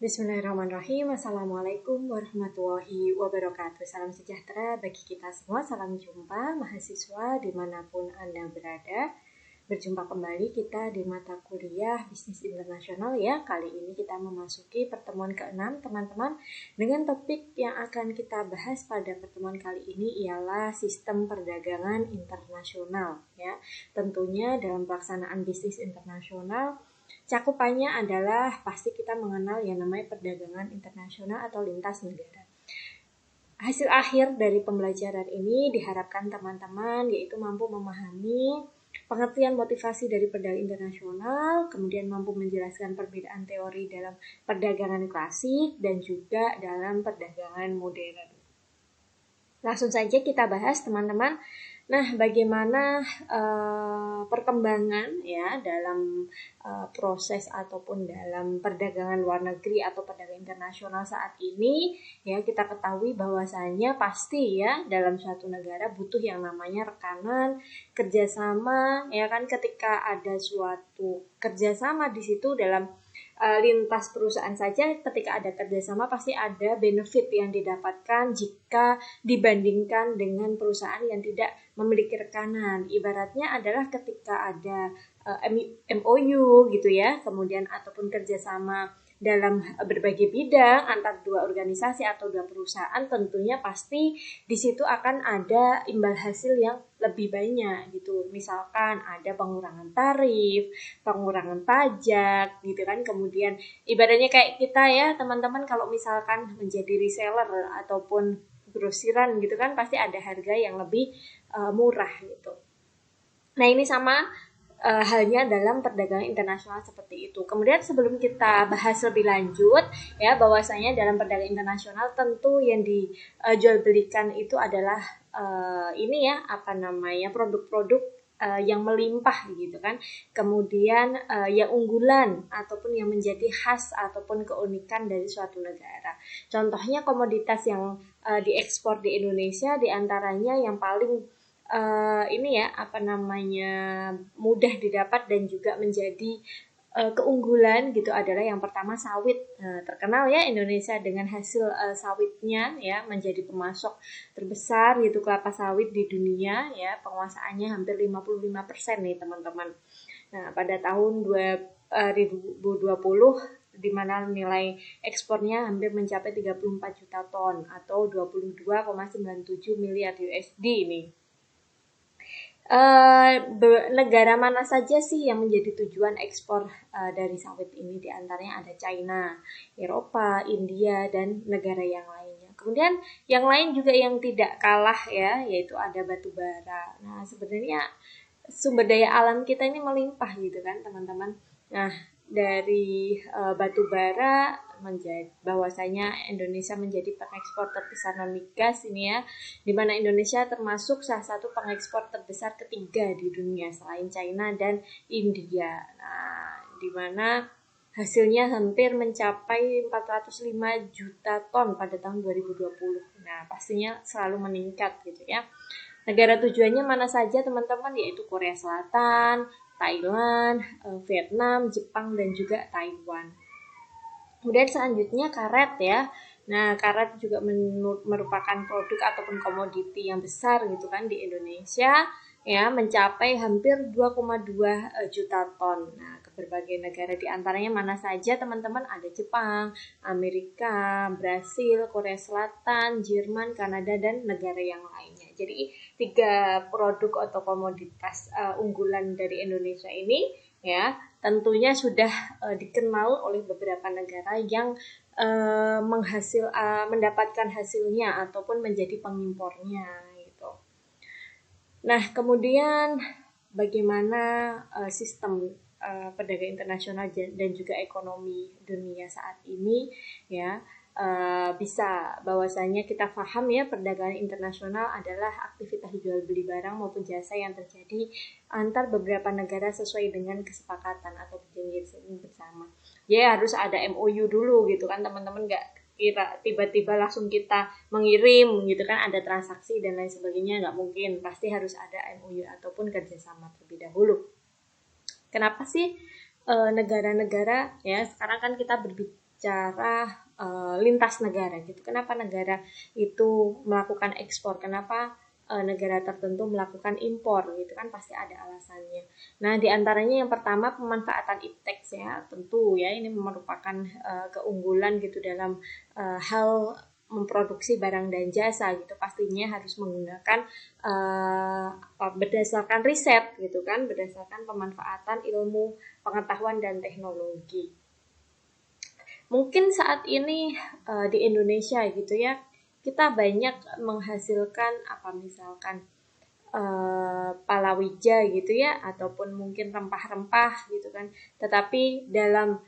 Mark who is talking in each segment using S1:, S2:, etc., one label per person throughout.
S1: Bismillahirrahmanirrahim. Assalamualaikum warahmatullahi wabarakatuh. Salam sejahtera bagi kita semua. Salam jumpa mahasiswa dimanapun Anda berada. Berjumpa kembali kita di mata kuliah Bisnis Internasional ya. Kali ini kita memasuki pertemuan ke-6 teman-teman. Dengan topik yang akan kita bahas pada pertemuan kali ini ialah sistem perdagangan internasional ya. Tentunya dalam pelaksanaan bisnis internasional cakupannya adalah pasti kita mengenal yang namanya perdagangan internasional atau lintas negara. Hasil akhir dari pembelajaran ini diharapkan teman-teman yaitu mampu memahami pengertian motivasi dari perdagangan internasional, kemudian mampu menjelaskan perbedaan teori dalam perdagangan klasik dan juga dalam perdagangan modern. Langsung saja kita bahas teman-teman. Nah, bagaimana perkembangan ya dalam proses ataupun dalam perdagangan luar negeri atau perdagangan internasional saat ini ya, kita ketahui bahwasanya pasti ya dalam suatu negara butuh yang namanya rekanan, kerjasama ya kan. Ketika ada suatu kerjasama di situ dalam lintas perusahaan saja, ketika ada kerjasama pasti ada benefit yang didapatkan jika dibandingkan dengan perusahaan yang tidak memiliki rekanan. Ibaratnya adalah ketika ada MOU gitu ya, kemudian ataupun kerjasama dalam berbagai bidang antar dua organisasi atau dua perusahaan, tentunya pasti di situ akan ada imbal hasil yang lebih banyak gitu. Misalkan ada pengurangan tarif, pengurangan pajak gitu kan. Kemudian ibaratnya kayak kita ya teman-teman, kalau misalkan menjadi reseller ataupun grosiran gitu kan, pasti ada harga yang lebih murah gitu. Nah, ini sama halnya dalam perdagangan internasional seperti itu. Kemudian sebelum kita bahas lebih lanjut ya, bahwasanya dalam perdagangan internasional tentu yang dijual belikan itu adalah ini ya, produk-produk yang melimpah gitu kan. Kemudian yang unggulan ataupun yang menjadi khas ataupun keunikan dari suatu negara. Contohnya komoditas yang diekspor di Indonesia, diantaranya yang paling mudah didapat dan juga menjadi keunggulan gitu adalah yang pertama sawit. Terkenal ya Indonesia dengan hasil sawitnya ya, menjadi pemasok terbesar gitu kelapa sawit di dunia ya, penguasaannya hampir 55% nih teman-teman. Nah, pada tahun 2020 di mana nilai ekspornya hampir mencapai 34 juta ton atau 22,97 miliar USD nih. Negara mana saja sih yang menjadi tujuan ekspor dari sawit ini? Di antaranya ada China, Eropa, India, dan negara yang lainnya. Kemudian yang lain juga yang tidak kalah ya, yaitu ada batu bara. Nah, sebenarnya sumber daya alam kita ini melimpah gitu kan teman-teman. Nah, dari batu bara bahwasanya Indonesia menjadi pengekspor terbesar non migas ini ya, di mana Indonesia termasuk salah satu pengekspor terbesar ketiga di dunia selain China dan India. Nah, di mana hasilnya hampir mencapai 405 juta ton pada tahun 2020. Nah, pastinya selalu meningkat gitu ya. Negara tujuannya mana saja teman-teman, yaitu Korea Selatan, Thailand, Vietnam, Jepang, dan juga Taiwan. Kemudian selanjutnya karet ya. Nah, karet juga merupakan produk ataupun komoditi yang besar gitu kan di Indonesia ya, mencapai hampir 2,2 juta ton. Nah, ke berbagai negara di antaranya mana saja teman-teman? Ada Jepang, Amerika, Brasil, Korea Selatan, Jerman, Kanada, dan negara yang lainnya. Jadi 3 produk atau komoditas unggulan dari Indonesia ini ya, tentunya sudah dikenal oleh beberapa negara yang mendapatkan hasilnya ataupun menjadi pengimpornya gitu. Nah, kemudian bagaimana sistem perdagangan internasional dan juga ekonomi dunia saat ini ya, bisa bahwasanya kita paham ya, perdagangan internasional adalah aktivitas jual beli barang maupun jasa yang terjadi antar beberapa negara sesuai dengan kesepakatan atau perjanjian bersama. Ya, harus ada MOU dulu gitu kan teman-teman, nggak tiba-tiba langsung kita mengirim gitu kan, ada transaksi dan lain sebagainya, nggak mungkin. Pasti harus ada MOU ataupun kerjasama terlebih dahulu. Kenapa sih negara-negara ya, sekarang kan kita secara lintas negara gitu. Kenapa negara itu melakukan ekspor? Kenapa negara tertentu melakukan impor gitu kan, pasti ada alasannya. Nah, diantaranya yang pertama pemanfaatan iptex ya, tentu ya ini merupakan keunggulan gitu dalam hal memproduksi barang dan jasa gitu, pastinya harus menggunakan berdasarkan riset gitu kan, berdasarkan pemanfaatan ilmu pengetahuan dan teknologi. Mungkin saat ini di Indonesia gitu ya, kita banyak menghasilkan misalkan palawija gitu ya, ataupun mungkin rempah-rempah gitu kan. Tetapi dalam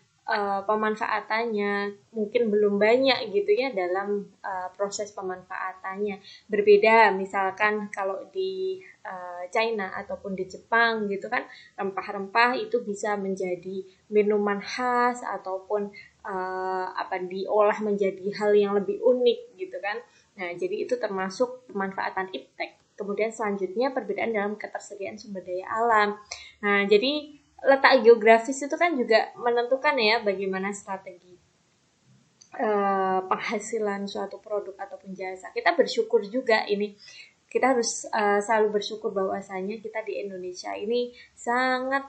S1: pemanfaatannya mungkin belum banyak gitu ya dalam proses pemanfaatannya. Berbeda misalkan kalau di China ataupun di Jepang gitu kan, rempah-rempah itu bisa menjadi minuman khas ataupun diolah menjadi hal yang lebih unik gitu kan. Nah, jadi itu termasuk pemanfaatan iptek. Kemudian selanjutnya perbedaan dalam ketersediaan sumber daya alam. Nah, jadi letak geografis itu kan juga menentukan ya bagaimana strategi penghasilan suatu produk ataupun jasa. Kita bersyukur juga ini, kita harus selalu bersyukur bahwasanya kita di Indonesia ini sangat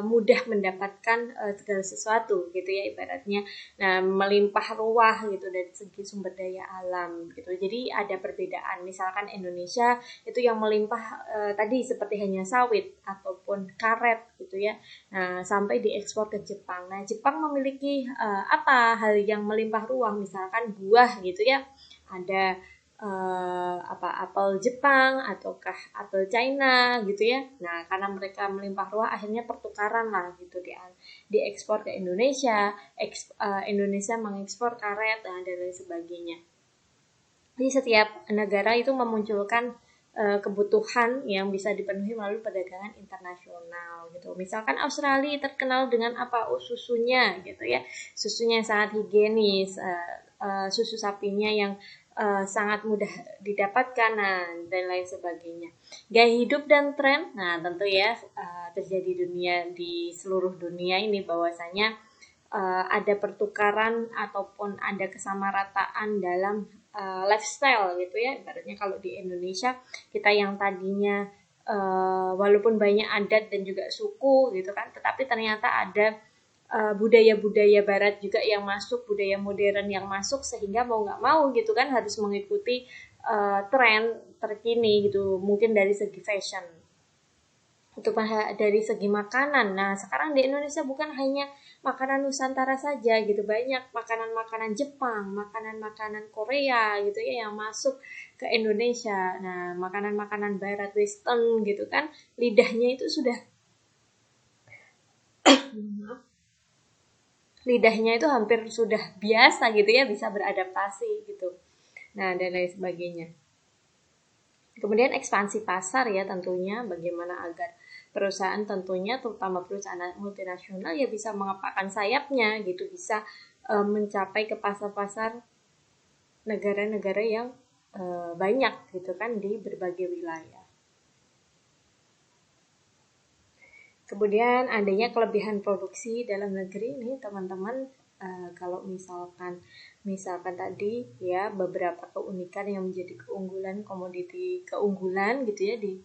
S1: mudah mendapatkan segala sesuatu gitu ya ibaratnya. Nah, melimpah ruah gitu dari segi sumber daya alam gitu. Jadi ada perbedaan. Misalkan Indonesia itu yang melimpah tadi seperti hanya sawit ataupun karet gitu ya. Nah, sampai diekspor ke Jepang. Nah, Jepang memiliki hal yang melimpah ruah, misalkan buah gitu ya. Ada apel Jepang ataukah apel China gitu ya. Nah, karena mereka melimpah ruah akhirnya pertukaran lah gitu, diekspor ke Indonesia, Indonesia mengekspor karet dan lain sebagainya. Jadi setiap negara itu memunculkan kebutuhan yang bisa dipenuhi melalui perdagangan internasional gitu. Misalkan Australia terkenal dengan susunya gitu ya, susunya sangat higienis, susu sapinya yang sangat mudah didapatkan, dan lain sebagainya. Gaya hidup dan tren, nah tentu ya terjadi di seluruh dunia ini bahwasanya ada pertukaran ataupun ada kesamarataan dalam lifestyle gitu ya. Ibaratnya kalau di Indonesia kita yang tadinya walaupun banyak adat dan juga suku gitu kan, tetapi ternyata ada budaya-budaya barat juga yang masuk, budaya modern yang masuk, sehingga mau nggak mau gitu kan harus mengikuti tren terkini gitu, mungkin dari segi fashion, untuk dari segi makanan. Nah, sekarang di Indonesia bukan hanya makanan Nusantara saja gitu, banyak makanan-makanan Jepang, makanan-makanan Korea gitu ya yang masuk ke Indonesia. Nah, makanan-makanan barat western gitu kan, lidahnya itu sudah lidahnya itu hampir sudah biasa gitu ya, bisa beradaptasi gitu. Nah, dan lain sebagainya. Kemudian ekspansi pasar ya tentunya, bagaimana agar perusahaan tentunya terutama perusahaan multinasional ya bisa mengepakkan sayapnya gitu, bisa mencapai ke pasar-pasar negara-negara yang banyak gitu kan di berbagai wilayah. Kemudian adanya kelebihan produksi dalam negeri ini teman-teman, kalau misalkan tadi ya beberapa keunikan yang menjadi keunggulan, komoditi keunggulan gitu ya di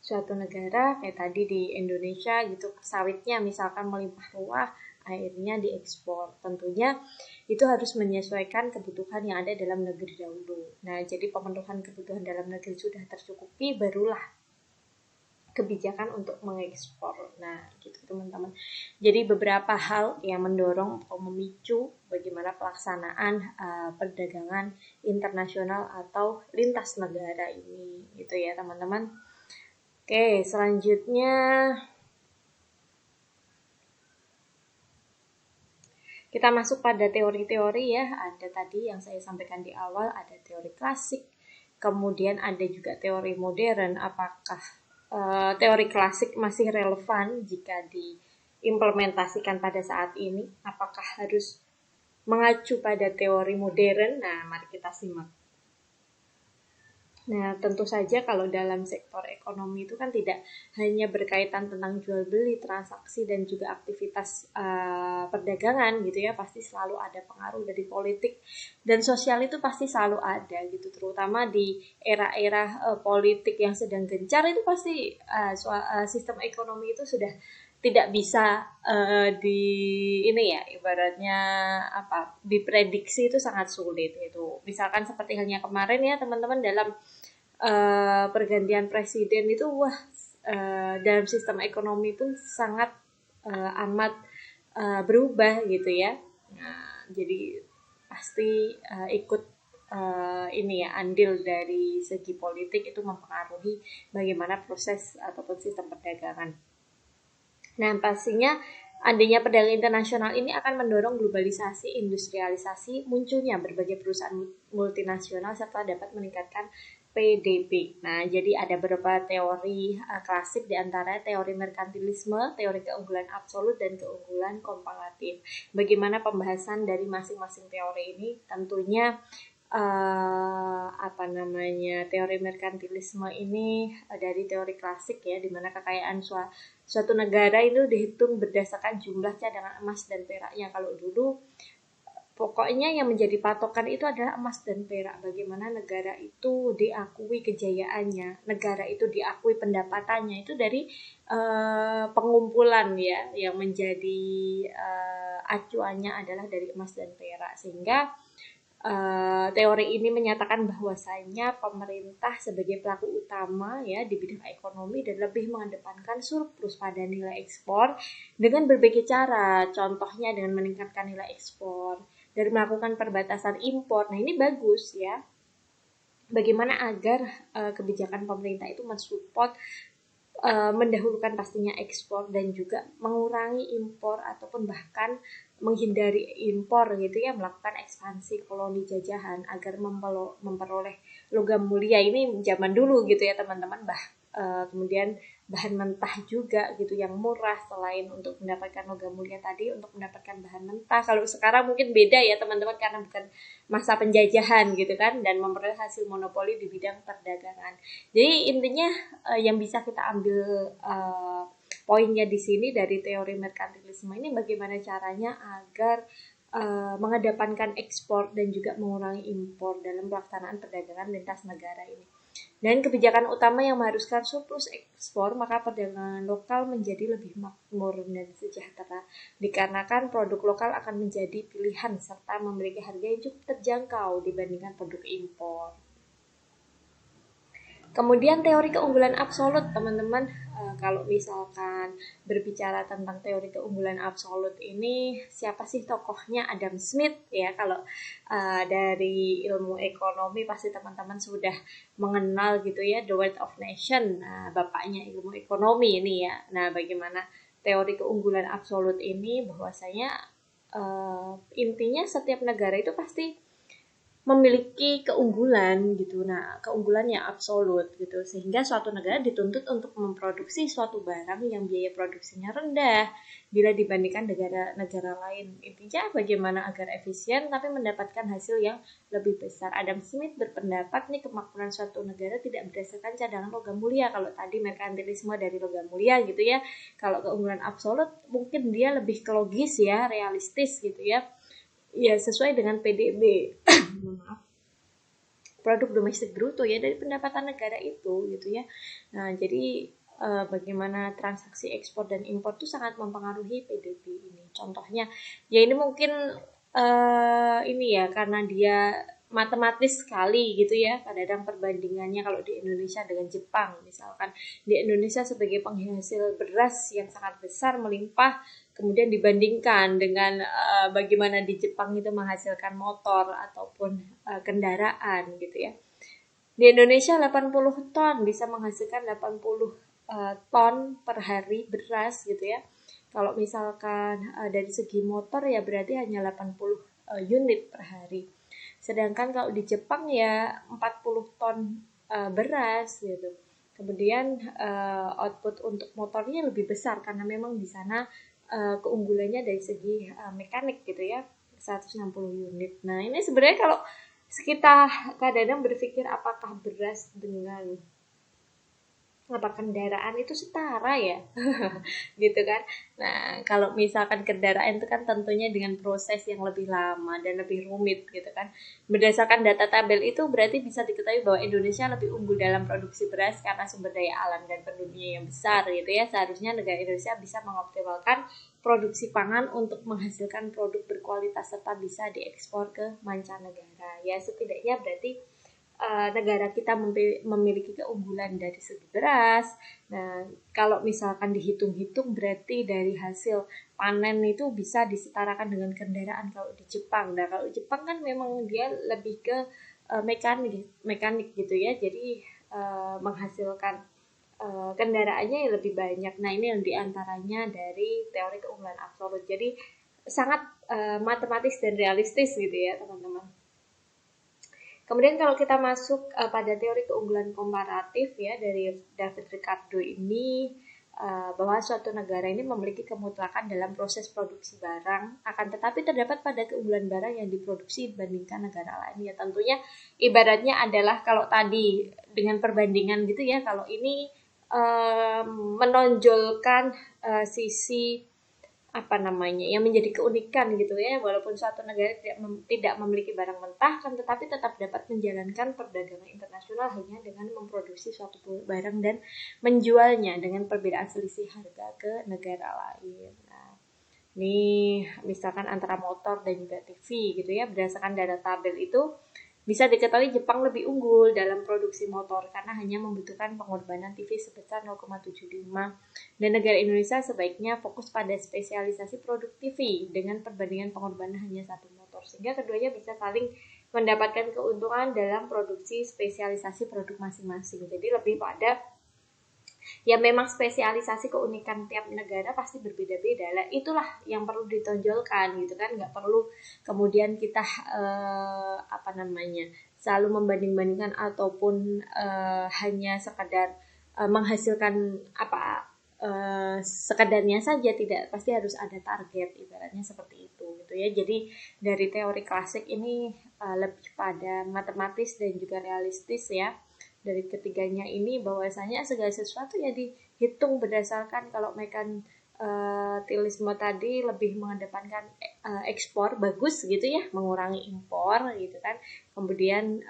S1: suatu negara, kayak tadi di Indonesia gitu, sawitnya misalkan melimpah ruah, akhirnya diekspor. Tentunya itu harus menyesuaikan kebutuhan yang ada dalam negeri dahulu. Nah, jadi pemenuhan kebutuhan dalam negeri sudah tercukupi, barulah kebijakan untuk mengekspor. Nah, gitu teman-teman. Jadi beberapa hal yang mendorong atau memicu bagaimana pelaksanaan perdagangan internasional atau lintas negara ini, gitu ya teman-teman. Oke, selanjutnya kita masuk pada teori-teori ya. Ada tadi yang saya sampaikan di awal, ada teori klasik, kemudian ada juga teori modern. Apakah teori klasik masih relevan jika diimplementasikan pada saat ini? Apakah harus mengacu pada teori modern? Nah, mari kita simak. Nah, tentu saja kalau dalam sektor ekonomi itu kan tidak hanya berkaitan tentang jual beli, transaksi dan juga aktivitas perdagangan gitu ya, pasti selalu ada pengaruh dari politik dan sosial itu pasti selalu ada gitu, terutama di era-era politik yang sedang gencar itu pasti sistem ekonomi itu sudah tidak bisa di ini ya ibaratnya apa diprediksi, itu sangat sulit itu. Misalkan seperti halnya kemarin ya teman-teman dalam pergantian presiden itu dalam sistem ekonomi pun sangat amat berubah gitu ya. Nah, jadi pasti ikut ini ya andil dari segi politik itu mempengaruhi bagaimana proses ataupun sistem perdagangan. Nah, pastinya adanya perdagangan internasional ini akan mendorong globalisasi, industrialisasi, munculnya berbagai perusahaan multinasional serta dapat meningkatkan PDB. Nah, jadi ada beberapa teori klasik di antara teori merkantilisme, teori keunggulan absolut dan keunggulan komparatif. Bagaimana pembahasan dari masing-masing teori ini? Tentunya apa namanya teori merkantilisme ini dari teori klasik ya, di mana kekayaan suatu negara itu dihitung berdasarkan jumlah cadangan emas dan peraknya. Kalau dulu pokoknya yang menjadi patokan itu adalah emas dan perak. Bagaimana negara itu diakui kejayaannya, negara itu diakui pendapatannya itu dari pengumpulan ya, yang menjadi acuannya adalah dari emas dan perak. Sehingga teori ini menyatakan bahwasanya pemerintah sebagai pelaku utama ya di bidang ekonomi dan lebih mengedepankan surplus pada nilai ekspor dengan berbagai cara. Contohnya dengan meningkatkan nilai ekspor, dari melakukan perbatasan impor. Nah, ini bagus ya. Bagaimana agar kebijakan pemerintah itu mensupport mendahulukan pastinya ekspor dan juga mengurangi impor ataupun bahkan menghindari impor gitu ya, melakukan ekspansi koloni jajahan agar memperoleh logam mulia. Ini zaman dulu gitu ya teman-teman, kemudian bahan mentah juga gitu yang murah, selain untuk mendapatkan logam mulia tadi untuk mendapatkan bahan mentah. Kalau sekarang mungkin beda ya teman-teman karena bukan masa penjajahan gitu kan, dan memperoleh hasil monopoli di bidang perdagangan. Jadi intinya yang bisa kita ambil poinnya di sini dari teori merkantilisme ini, bagaimana caranya agar mengedepankan ekspor dan juga mengurangi impor dalam pelaksanaan perdagangan lintas negara ini. Dan kebijakan utama yang mengharuskan surplus ekspor, maka perdagangan lokal menjadi lebih makmur dan sejahtera. Dikarenakan produk lokal akan menjadi pilihan serta memiliki harga yang cukup terjangkau dibandingkan produk impor. Kemudian teori keunggulan absolut, teman-teman. Kalau misalkan berbicara tentang teori keunggulan absolut ini, siapa sih tokohnya? Adam Smith ya. Kalau dari ilmu ekonomi pasti teman-teman sudah mengenal gitu ya, The Wealth of Nation. Nah, bapaknya ilmu ekonomi ini ya. Nah, bagaimana teori keunggulan absolut ini, bahwasanya intinya setiap negara itu pasti memiliki keunggulan gitu. Nah, keunggulan yang absolut gitu, sehingga suatu negara dituntut untuk memproduksi suatu barang yang biaya produksinya rendah bila dibandingkan negara-negara lain. Intinya bagaimana agar efisien tapi mendapatkan hasil yang lebih besar. Adam Smith berpendapat nih, kemakmuran suatu negara tidak berdasarkan cadangan logam mulia. Kalau tadi merkantilisme dari logam mulia gitu ya. Kalau keunggulan absolut mungkin dia lebih ke logis ya, realistis gitu ya. Ya, sesuai dengan PDB maaf, produk domestik bruto ya, dari pendapatan negara itu gitu ya. Nah, jadi bagaimana transaksi ekspor dan impor itu sangat mempengaruhi PDB ini. Contohnya ya ini mungkin ini ya karena dia matematis sekali gitu ya, kadang-kadang perbandingannya kalau di Indonesia dengan Jepang. Misalkan di Indonesia sebagai penghasil beras yang sangat besar melimpah, kemudian dibandingkan dengan bagaimana di Jepang itu menghasilkan motor ataupun kendaraan gitu ya. Di Indonesia 80 ton bisa menghasilkan 80 ton per hari beras gitu ya. Kalau misalkan dari segi motor ya berarti hanya 80 unit per hari. Sedangkan kalau di Jepang ya 40 ton beras gitu. Kemudian output untuk motornya lebih besar karena memang di sana keunggulannya dari segi mekanik gitu ya, 160 unit. Nah, ini sebenarnya kalau kita kadang-kadang berpikir apakah beras dengan kendaraan itu setara ya gitu kan. Nah kalau misalkan kendaraan itu kan tentunya dengan proses yang lebih lama dan lebih rumit gitu kan. Berdasarkan data tabel itu berarti bisa diketahui bahwa Indonesia lebih unggul dalam produksi beras karena sumber daya alam dan penduduknya yang besar gitu ya. Seharusnya negara Indonesia bisa mengoptimalkan produksi pangan untuk menghasilkan produk berkualitas serta bisa diekspor ke mancanegara. Ya setidaknya berarti negara kita memiliki keunggulan dari segi beras. Nah, kalau misalkan dihitung-hitung berarti dari hasil panen itu bisa disetarakan dengan kendaraan kalau di Jepang. Nah, kalau di Jepang kan memang dia lebih ke mekanik gitu ya. Jadi menghasilkan kendaraannya yang lebih banyak. Nah, ini yang diantaranya dari teori keunggulan absolut. Jadi sangat matematis dan realistis gitu ya, teman-teman. Kemudian kalau kita masuk pada teori keunggulan komparatif ya dari David Ricardo ini bahwa suatu negara ini memiliki kemutlakan dalam proses produksi barang, akan tetapi terdapat pada keunggulan barang yang diproduksi dibandingkan negara lain. Ya tentunya ibaratnya adalah kalau tadi dengan perbandingan gitu ya, kalau ini menonjolkan sisi yang menjadi keunikan gitu ya, walaupun suatu negara tidak memiliki barang mentah kan tetapi tetap dapat menjalankan perdagangan internasional hanya dengan memproduksi suatu barang dan menjualnya dengan perbedaan selisih harga ke negara lain. Nah, ini misalkan antara motor dan juga TV gitu ya, berdasarkan data tabel itu bisa diketahui Jepang lebih unggul dalam produksi motor karena hanya membutuhkan pengorbanan TV sebesar 0,75 dan negara Indonesia sebaiknya fokus pada spesialisasi produk TV dengan perbandingan pengorbanan hanya satu motor sehingga keduanya bisa saling mendapatkan keuntungan dalam produksi spesialisasi produk masing-masing. Jadi lebih pada ya memang spesialisasi keunikan tiap negara pasti berbeda-beda lah, itulah yang perlu ditonjolkan gitu kan, nggak perlu kemudian kita selalu membanding-bandingkan ataupun hanya sekadar menghasilkan sekadarnya saja, tidak, pasti harus ada target, ibaratnya seperti itu gitu ya. Jadi dari teori klasik ini lebih pada matematis dan juga realistis ya. Dari ketiganya ini bahwasanya segala sesuatu ya dihitung berdasarkan kalau merkantilisme tadi lebih mengedepankan ekspor bagus gitu ya, mengurangi impor gitu kan. Kemudian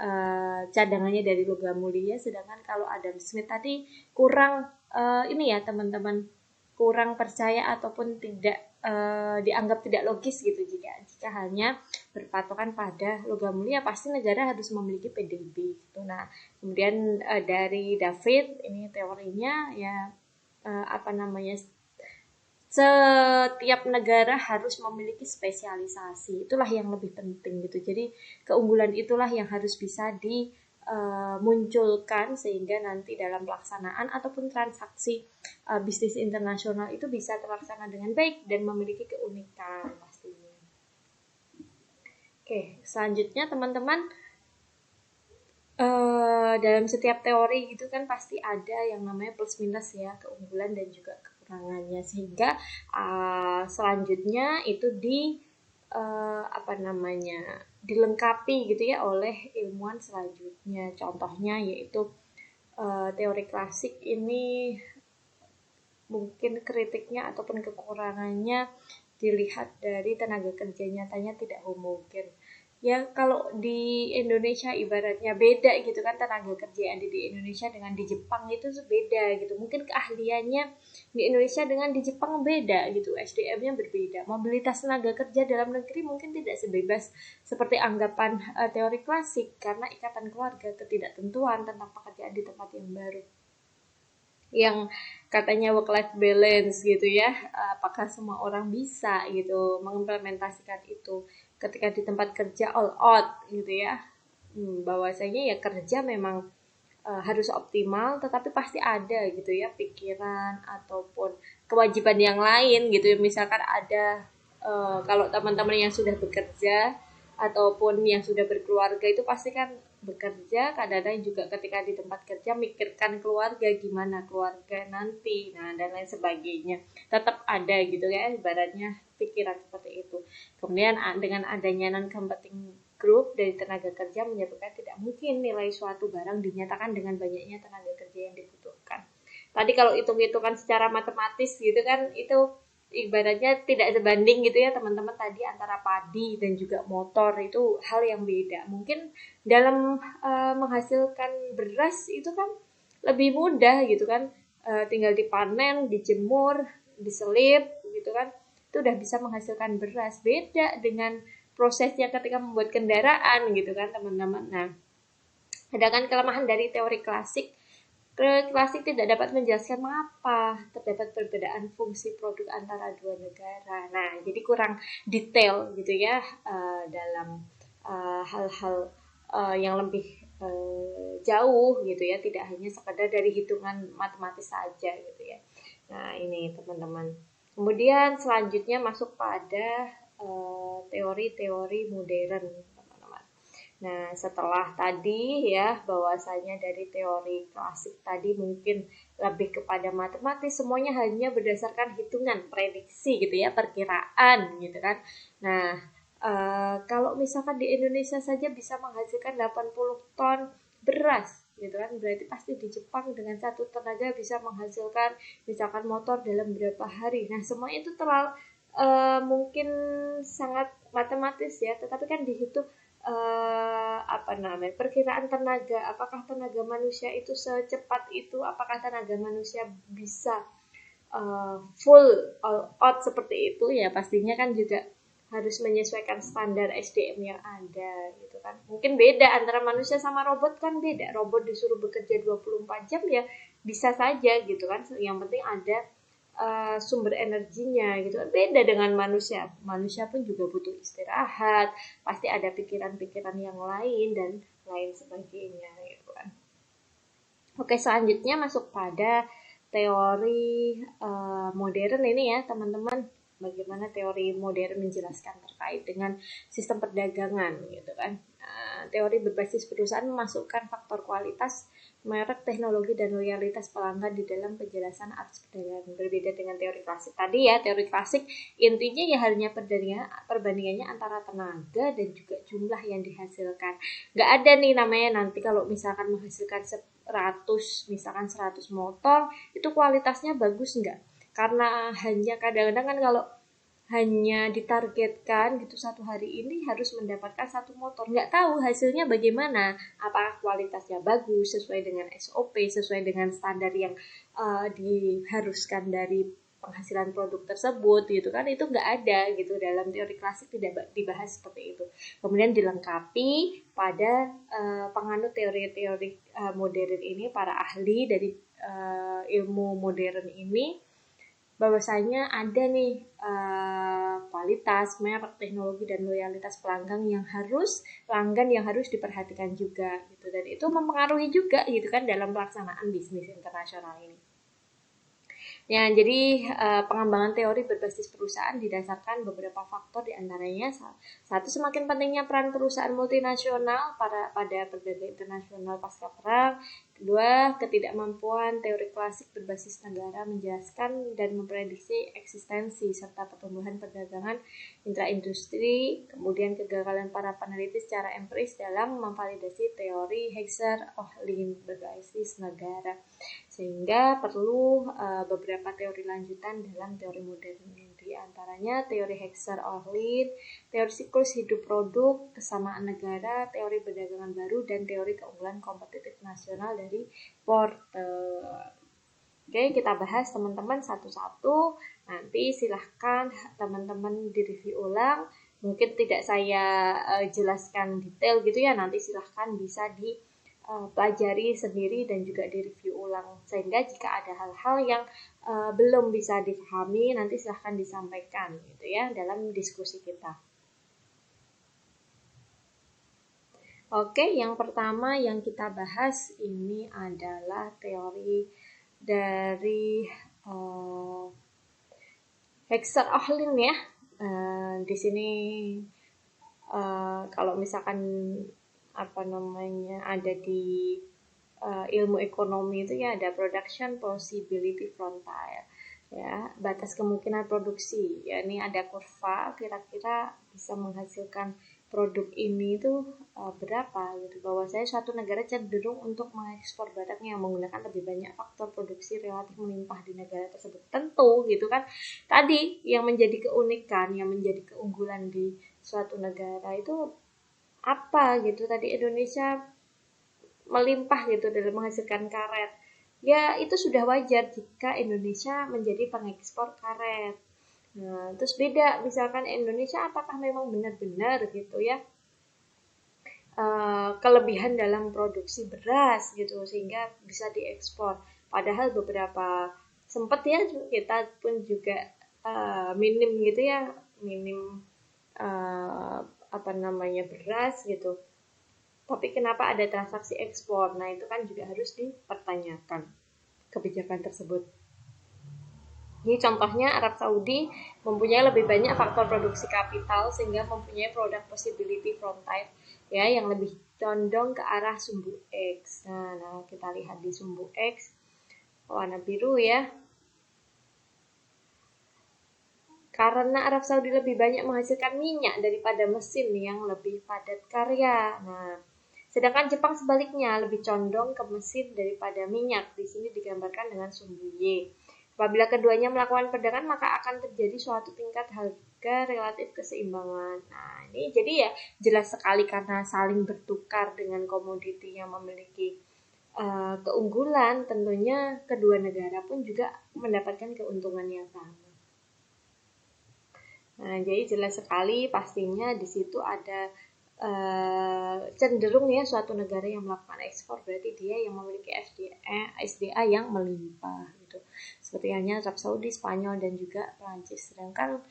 S1: cadangannya dari logam mulia, sedangkan kalau Adam Smith tadi kurang ini ya teman-teman, kurang percaya ataupun tidak dianggap tidak logis gitu jika hanya berpatokan pada logam mulia, pasti negara harus memiliki PDB gitu. Nah, kemudian dari David ini teorinya ya setiap negara harus memiliki spesialisasi, itulah yang lebih penting gitu. Jadi keunggulan itulah yang harus bisa dimunculkan sehingga nanti dalam pelaksanaan ataupun transaksi bisnis internasional itu bisa terlaksana dengan baik dan memiliki keunikan pastinya. Oke, selanjutnya teman-teman, dalam setiap teori gitu kan pasti ada yang namanya plus minus ya, keunggulan dan juga kekurangannya, sehingga selanjutnya itu dilengkapi gitu ya oleh ilmuwan selanjutnya. Contohnya yaitu teori klasik ini mungkin kritiknya ataupun kekurangannya dilihat dari tenaga kerja nyatanya tidak homogen. Ya kalau di Indonesia ibaratnya beda gitu kan, tenaga kerja yang di Indonesia dengan di Jepang itu beda gitu. Mungkin keahliannya di Indonesia dengan di Jepang beda gitu, SDM-nya berbeda. Mobilitas tenaga kerja dalam negeri mungkin tidak sebebas seperti anggapan teori klasik karena ikatan keluarga, ketidaktentuan tentang pekerjaan di tempat yang baru. Yang katanya work life balance gitu ya, apakah semua orang bisa gitu mengimplementasikan itu ketika di tempat kerja all out gitu ya. Bahwasanya ya kerja memang harus optimal, tetapi pasti ada gitu ya pikiran ataupun kewajiban yang lain gitu ya. Misalkan ada kalau teman-teman yang sudah bekerja ataupun yang sudah berkeluarga itu pasti kan bekerja, kadang-kadang juga ketika di tempat kerja mikirkan keluarga, gimana keluarga nanti, nah dan lain sebagainya. Tetap ada gitu ya ibaratnya pikiran seperti itu. Kemudian dengan adanya non competing group dari tenaga kerja menyebutkan tidak mungkin nilai suatu barang dinyatakan dengan banyaknya tenaga kerja yang dibutuhkan. Tadi kalau hitung-hitungan secara matematis gitu kan, itu ibaratnya tidak sebanding gitu ya teman-teman, tadi antara padi dan juga motor itu hal yang beda. Mungkin dalam menghasilkan beras itu kan lebih mudah gitu kan, tinggal dipanen, dijemur, diselip gitu kan, itu udah bisa menghasilkan beras. Beda dengan prosesnya ketika membuat kendaraan gitu kan teman-teman. Nah, ada kan kelemahan dari teori klasik. Teori klasik tidak dapat menjelaskan mengapa terdapat perbedaan fungsi produk antara dua negara. Nah, jadi kurang detail gitu ya dalam hal-hal yang lebih jauh gitu ya, tidak hanya sekadar dari hitungan matematis saja gitu ya. Nah, ini teman-teman. Kemudian selanjutnya masuk pada teori-teori modern. Nah, setelah tadi ya bahwasanya dari teori klasik tadi mungkin lebih kepada matematis, semuanya hanya berdasarkan hitungan, prediksi gitu ya, perkiraan gitu kan. Nah, kalau misalkan di Indonesia saja bisa menghasilkan 80 ton beras gitu kan, berarti pasti di Jepang dengan satu tenaga bisa menghasilkan misalkan motor dalam berapa hari. Nah, semuanya itu terlalu mungkin sangat matematis ya, tetapi kan dihitung perkiraan tenaga, apakah tenaga manusia itu secepat itu, apakah tenaga manusia bisa full all out seperti itu ya, pastinya kan juga harus menyesuaikan standar SDM yang ada gitu kan. Mungkin beda antara manusia sama robot, kan beda. Robot disuruh bekerja 24 jam ya bisa saja gitu kan, yang penting ada sumber energinya gitu kan. Beda dengan manusia pun juga butuh istirahat, pasti ada pikiran-pikiran yang lain dan lain sebagainya gitu kan. Oke, selanjutnya masuk pada teori modern ini ya teman-teman. Bagaimana teori modern menjelaskan terkait dengan sistem perdagangan gitu kan. Teori berbasis perusahaan memasukkan faktor kualitas, merek, teknologi, dan loyalitas pelanggan di dalam penjelasan arus perdagangan. Berbeda dengan teori klasik tadi ya, teori klasik intinya ya hanya perbandingannya antara tenaga dan juga jumlah yang dihasilkan. Nggak ada nih namanya nanti kalau misalkan menghasilkan 100 motor itu kualitasnya bagus enggak, karena hanya kadang-kadang kan kalau hanya ditargetkan gitu satu hari ini harus mendapatkan satu motor, nggak tahu hasilnya bagaimana, apakah kualitasnya bagus sesuai dengan SOP, sesuai dengan standar yang diharuskan dari penghasilan produk tersebut gitu kan. Itu nggak ada gitu, dalam teori klasik tidak dibahas seperti itu. Kemudian dilengkapi pada penganut teori-teori modern ini, para ahli dari ilmu modern ini, bahwasanya ada nih kualitas, merek, teknologi, dan loyalitas pelanggan yang harus diperhatikan juga gitu, dan itu mempengaruhi juga gitu kan dalam pelaksanaan bisnis internasional ini. Ya, jadi pengembangan teori berbasis perusahaan didasarkan beberapa faktor, diantaranya satu, semakin pentingnya peran perusahaan multinasional pada perdagangan internasional pasca perang. Kedua, ketidakmampuan teori klasik berbasis negara menjelaskan dan memprediksi eksistensi serta pertumbuhan perdagangan intraindustri. Kemudian kegagalan para peneliti secara empiris dalam memvalidasi teori Hexer-Ohlin berbasis negara, sehingga perlu beberapa teori lanjutan dalam teori modern ini, di antaranya teori Hexer-Ohlin, teori siklus hidup produk, kesamaan negara, teori perdagangan baru, dan teori keunggulan kompetitif nasional dari Porter. Oke, kita bahas teman-teman satu-satu. Nanti silahkan teman-teman direview ulang. Mungkin tidak saya jelaskan detail gitu ya, nanti silahkan bisa pelajari sendiri dan juga direview ulang, sehingga jika ada hal-hal yang belum bisa dipahami nanti silahkan disampaikan gitu ya dalam diskusi kita. Oke, yang pertama yang kita bahas ini adalah teori dari Hexer-Ohlin ya. Di sini kalau misalkan ada di ilmu ekonomi itu ya ada production possibility frontier. ya, batas kemungkinan produksi. Ya, ini ada kurva kira-kira bisa menghasilkan produk ini itu berapa gitu. Bahwa saya suatu negara cenderung untuk mengekspor barang yang menggunakan lebih banyak faktor produksi relatif melimpah di negara tersebut. Tentu gitu kan. Tadi yang menjadi keunikan, yang menjadi keunggulan di suatu negara itu apa gitu. Tadi Indonesia melimpah gitu dalam menghasilkan karet. Ya itu sudah wajar jika Indonesia menjadi pengekspor karet. Nah, terus beda misalkan Indonesia apakah memang benar-benar gitu ya kelebihan dalam produksi beras gitu sehingga bisa diekspor. Padahal beberapa sempat ya kita pun juga minim gitu ya, minim uh, apa namanya beras gitu. Tapi kenapa ada transaksi ekspor? Nah, itu kan juga harus dipertanyakan kebijakan tersebut. Ini contohnya Arab Saudi mempunyai lebih banyak faktor produksi kapital sehingga mempunyai produk possibility from type ya yang lebih condong ke arah sumbu X. Nah, kita lihat di sumbu X warna biru ya. Karena Arab Saudi lebih banyak menghasilkan minyak daripada mesin yang lebih padat karya. Nah, sedangkan Jepang sebaliknya lebih condong ke mesin daripada minyak. Di sini digambarkan dengan sumbu Y. Apabila keduanya melakukan perdagangan maka akan terjadi suatu tingkat harga relatif keseimbangan. Nah, ini jadi ya jelas sekali karena saling bertukar dengan komoditi yang memiliki keunggulan, tentunya kedua negara pun juga mendapatkan keuntungan yang sama. Nah, jadi jelas sekali pastinya di situ ada cenderung ya suatu negara yang melakukan ekspor berarti dia yang memiliki SDA yang melimpah gitu. Seperti halnya Arab Saudi, Spanyol dan juga Prancis. Sedangkan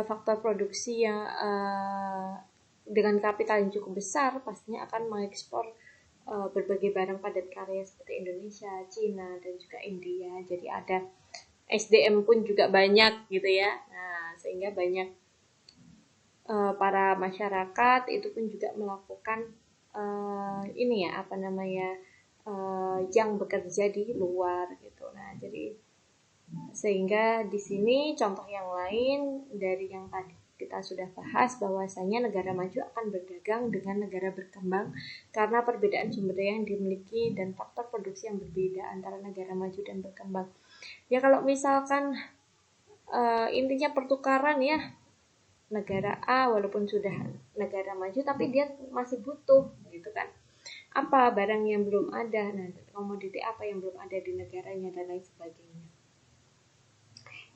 S1: faktor produksi yang dengan kapital yang cukup besar pastinya akan mengekspor berbagai barang padat karya seperti Indonesia, Cina dan juga India. Jadi ada SDM pun juga banyak gitu ya. Nah, sehingga banyak para masyarakat itu pun juga melakukan ini ya apa namanya yang bekerja di luar gitu. Nah, jadi sehingga di sini contoh yang lain dari yang tadi kita sudah bahas bahwasanya negara maju akan berdagang dengan negara berkembang karena perbedaan sumber daya yang dimiliki dan faktor produksi yang berbeda antara negara maju dan berkembang. Ya kalau misalkan intinya pertukaran ya negara A walaupun sudah negara maju tapi dia masih butuh gitu kan. Apa barang yang belum ada, nah komoditi apa yang belum ada di negaranya dan lain sebagainya.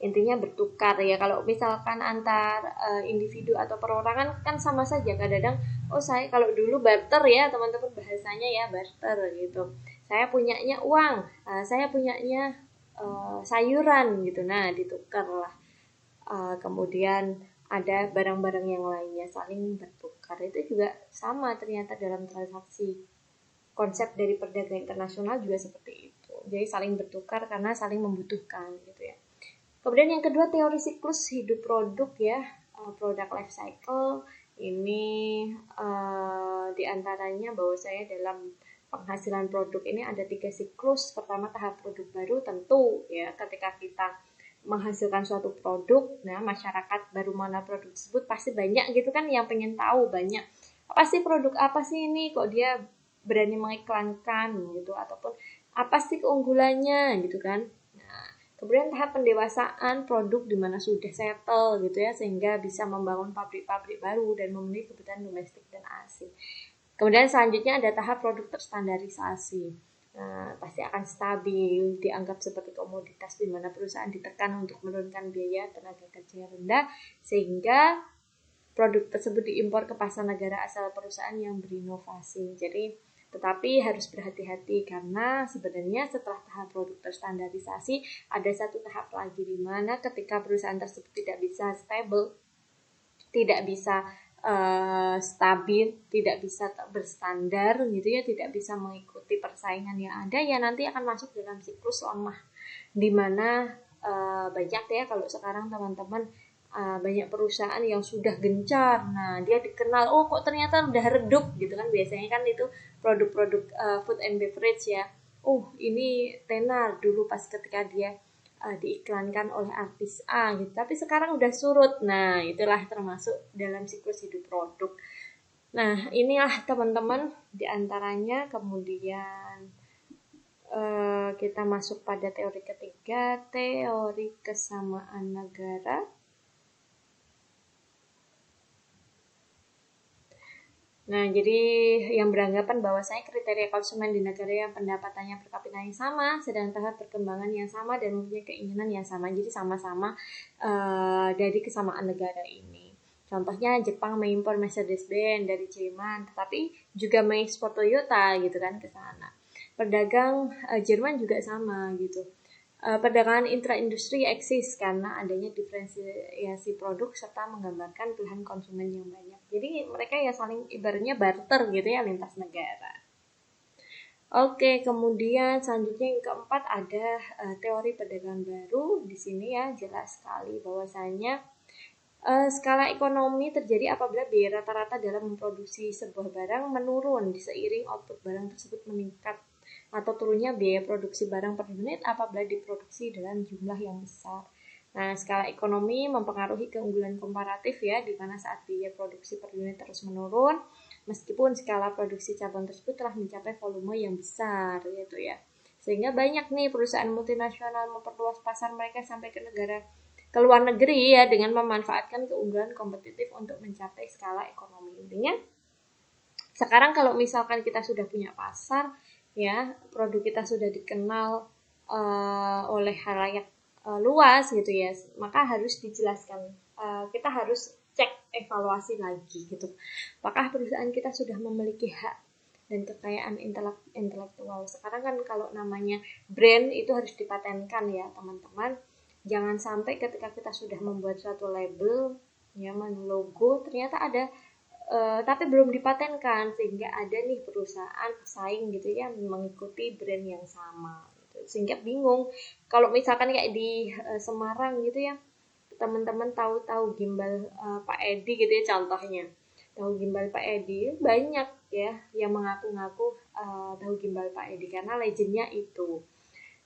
S1: Intinya bertukar ya. Kalau misalkan antar individu atau perorangan kan sama saja kadang-kadang oh saya kalau dulu barter ya teman-teman bahasanya ya barter gitu. Saya punyanya uang, saya punyanya sayuran gitu. Nah, ditukar lah. Kemudian ada barang-barang yang lainnya saling bertukar. Itu juga sama ternyata dalam transaksi. Konsep dari perdagangan internasional juga seperti itu. Jadi saling bertukar karena saling membutuhkan gitu ya. Kemudian yang kedua teori siklus hidup produk ya, product life cycle ini diantaranya bahwa saya dalam penghasilan produk ini ada 3 siklus. Pertama tahap produk baru tentu ya ketika kita menghasilkan suatu produk, nah masyarakat baru mana produk tersebut pasti banyak gitu kan yang pengen tahu banyak apa sih produk apa sih ini kok dia berani mengiklankan gitu ataupun apa sih keunggulannya gitu kan. Nah, kemudian tahap pendewasaan produk di mana sudah settle gitu ya sehingga bisa membangun pabrik-pabrik baru dan memenuhi kebutuhan domestik dan asing. Kemudian selanjutnya ada tahap produk terstandarisasi. Nah, pasti akan stabil, dianggap seperti komoditas di mana perusahaan ditekan untuk menurunkan biaya tenaga kerja yang rendah sehingga produk tersebut diimpor ke pasar negara asal perusahaan yang berinovasi. Jadi, tetapi harus berhati-hati karena sebenarnya setelah tahap produk terstandarisasi ada satu tahap lagi di mana ketika perusahaan tersebut tidak bisa stable, tidak bisa stabil, tidak bisa berstandar gitu ya, tidak bisa mengikuti persaingan yang ada ya nanti akan masuk dalam siklus lemah di mana banyak ya kalau sekarang teman-teman banyak perusahaan yang sudah gencar. Nah, dia dikenal, oh kok ternyata udah redup gitu kan. Biasanya kan itu produk-produk food and beverage ya. Oh, ini tenar dulu pas ketika dia diiklankan oleh artis A gitu, tapi sekarang udah surut. Nah, itulah termasuk dalam siklus hidup produk. Nah, inilah teman-teman diantaranya. Kemudian kita masuk pada teori ketiga, teori kesamaan negara. Nah, jadi yang beranggapan bahwasanya kriteria konsumen di negara yang pendapatannya per kapita yang sama, sedang tahap perkembangan yang sama, dan mempunyai keinginan yang sama. Jadi sama-sama dari kesamaan negara ini. Contohnya Jepang mengimpor Mercedes-Benz dari Jerman, tetapi juga mengekspor Toyota gitu kan ke sana. Pedagang Jerman juga sama gitu. Perdagangan intra-industri eksis karena adanya diferensiasi produk serta menggambarkan pilihan konsumen yang banyak. Jadi mereka ya saling ibaratnya barter gitu ya lintas negara. Oke, kemudian selanjutnya yang keempat ada teori perdagangan baru. Di sini ya jelas sekali bahwasanya skala ekonomi terjadi apabila biaya rata-rata dalam memproduksi sebuah barang menurun seiring output barang tersebut meningkat, atau turunnya biaya produksi barang per unit apabila diproduksi dalam jumlah yang besar. Nah, skala ekonomi mempengaruhi keunggulan komparatif ya, di mana saat biaya produksi per unit terus menurun, meskipun skala produksi cabang tersebut telah mencapai volume yang besar, gitu ya. Sehingga banyak nih perusahaan multinasional memperluas pasar mereka sampai ke luar negeri ya, dengan memanfaatkan keunggulan kompetitif untuk mencapai skala ekonomi. Intinya, sekarang kalau misalkan kita sudah punya pasar, ya produk kita sudah dikenal oleh halayak luas gitu ya, maka harus dijelaskan, kita harus cek evaluasi lagi gitu, apakah perusahaan kita sudah memiliki hak dan kekayaan intelektual. Sekarang kan kalau namanya brand itu harus dipatenkan ya teman-teman. Jangan sampai ketika kita sudah membuat suatu label ya, logo, ternyata ada tapi belum dipatenkan, sehingga ada nih perusahaan pesaing gitu ya mengikuti brand yang sama gitu. Sehingga bingung kalau misalkan kayak di Semarang gitu ya, teman-teman tahu gimbal Pak Edi gitu ya, contohnya tahu gimbal Pak Edi, banyak ya yang mengaku-ngaku tahu gimbal Pak Edi karena legendnya itu.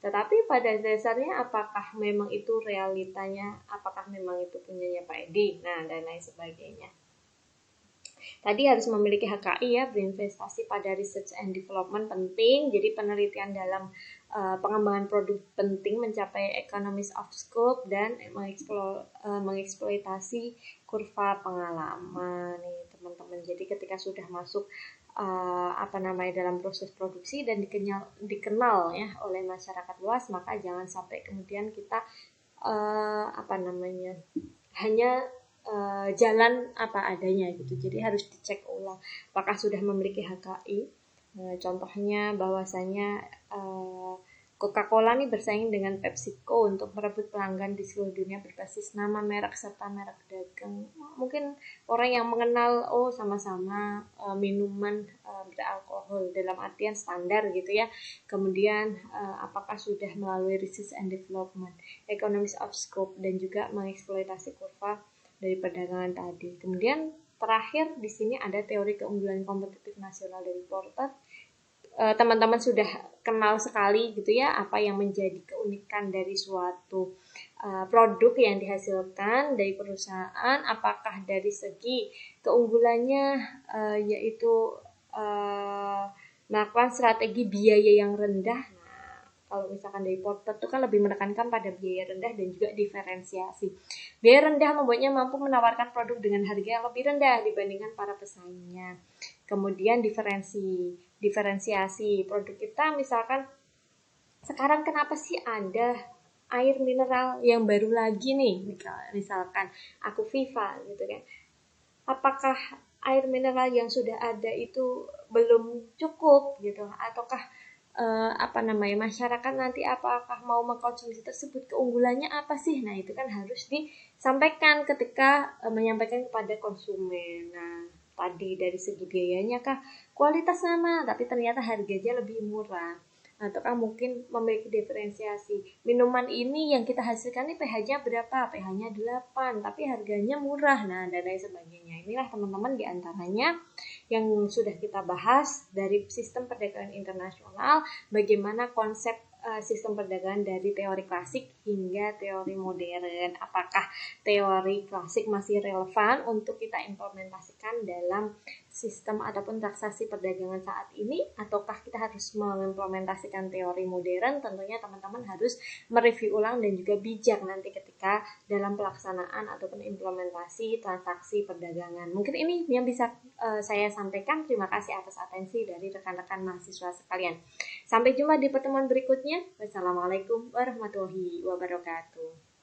S1: Tetapi pada dasarnya apakah memang itu realitanya, apakah memang itu punyanya Pak Edi, nah dan lain sebagainya. Tadi harus memiliki HKI ya, berinvestasi pada research and development penting. Jadi penelitian dalam pengembangan produk penting, mencapai economies of scope, dan mengeksploitasi kurva pengalaman nih teman-teman. Jadi ketika sudah masuk dalam proses produksi dan dikenal ya oleh masyarakat luas, maka jangan sampai kemudian kita hanya jalan apa adanya gitu. Jadi harus dicek ulang apakah sudah memiliki HKI. Contohnya bahwasanya Coca-Cola nih bersaing dengan PepsiCo untuk merebut pelanggan di seluruh dunia berbasis nama, merek, serta merek dagang. Mungkin orang yang mengenal sama-sama minuman beralkohol dalam artian standar gitu ya. Kemudian apakah sudah melalui research and development, economies of scope, dan juga mengeksploitasi kurva dari perdagangan tadi. Kemudian terakhir di sini ada teori keunggulan kompetitif nasional dari Porter. Teman-teman sudah kenal sekali gitu ya apa yang menjadi keunikan dari suatu produk yang dihasilkan dari perusahaan. Apakah dari segi keunggulannya yaitu melakukan strategi biaya yang rendah. Kalau misalkan dari Porter itu kan lebih menekankan pada biaya rendah dan juga diferensiasi. Biaya rendah membuatnya mampu menawarkan produk dengan harga yang lebih rendah dibandingkan para pesaingnya. Kemudian diferensiasi produk kita, misalkan sekarang kenapa sih ada air mineral yang baru lagi nih, misalkan Aquaviva gitu kan. Apakah air mineral yang sudah ada itu belum cukup gitu, ataukah masyarakat nanti apakah mau mengkonsumsi tersebut, keunggulannya apa sih? Nah, itu kan harus disampaikan ketika menyampaikan kepada konsumen. Nah, tadi dari segi biayanya kah, kualitas sama tapi ternyata harganya lebih murah, ataukah mungkin memiliki diferensiasi, minuman ini yang kita hasilkan ini pH-nya berapa, pH-nya 8 tapi harganya murah, nah dan lain sebagainya. Inilah teman-teman diantaranya yang sudah kita bahas dari sistem perdagangan internasional, bagaimana konsep sistem perdagangan dari teori klasik hingga teori modern. Apakah teori klasik masih relevan untuk kita implementasikan dalam sistem ataupun transaksi perdagangan saat ini, ataukah kita harus mengimplementasikan teori modern? Tentunya teman-teman harus mereview ulang dan juga bijak nanti ketika dalam pelaksanaan ataupun implementasi transaksi perdagangan. Mungkin ini yang bisa saya sampaikan. Terima kasih atas atensi dari rekan-rekan mahasiswa sekalian. Sampai jumpa di pertemuan berikutnya. Wassalamualaikum warahmatullahi wabarakatuh.